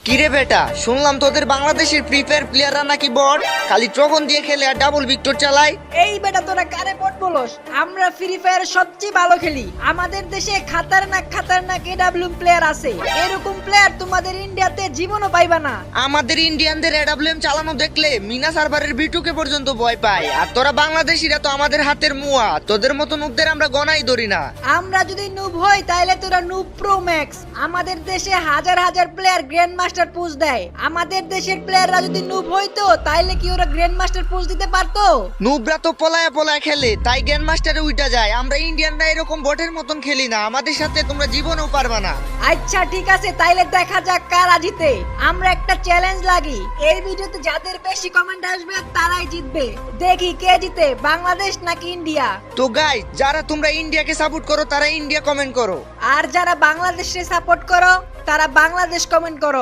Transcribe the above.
কিরে বেটা, শুনলাম তোদের বাংলাদেশের ফ্রি ফায়ার প্লেয়াররা নাকি বট, খালি ট্রগন দিয়ে খেলে আর ডাবল ভিক্টর চালায়। এই বেটা তোরা কারে বট বলস? আমরা ফ্রি ফায়ার সবচেয়ে ভালো খেলি। আমাদের দেশে খাতারনাক এডাব্লিউএম প্লেয়ার আছে। এরকম প্লেয়ার তোমাদের ইন্ডিয়াতে জীবনও পাইবা না। আমাদের ইন্ডিয়ানদের এডাব্লিউএম চালানো দেখলে মিনা সার্ভারের বিটুকে পর্যন্ত ভয় পায়। আর তোরা বাংলাদেশিরা তো আমাদের হাতের মুয়া, তোদের মতো নুবদের আমরা গনাই ধরি না। আমরা যদি নুব হই তাহলে তোরা নুব প্রো ম্যাক্স। আমাদের দেশে হাজার হাজার প্লেয়ার গ্র্যান্ড মাস্টার পুশ দেয়। আমাদের দেশের প্লেয়াররা যদি নুব হইতো তাহলে কি ওরা গ্র্যান্ড মাস্টার পুশ দিতে পারতো? নুবরা তো পলায়া পলায়া খেলে, তাই গ্র্যান্ড মাস্টারে উইটা যায়। আমরা ইন্ডিয়ানরা এরকম বটের মতন খেলি না, আমাদের সাথে তোমরা জীবনেও পারবা না। আচ্ছা ঠিক আছে, তাইলে দেখা যাক কারা জিতে। আমরা একটা চ্যালেঞ্জ লাগি, এই ভিডিওতে যাদের বেশি কমেন্ট আসবে তারাই জিতবে। দেখি কে জিতে, বাংলাদেশ নাকি ইন্ডিয়া। তো গাইস, যারা তোমরা ইন্ডিয়াকে সাপোর্ট করো তারা ইন্ডিয়া কমেন্ট করো। আর যারা বাংলাদেশে সাপোর্ট করো তারা বাংলাদেশ কমেন্ট করো।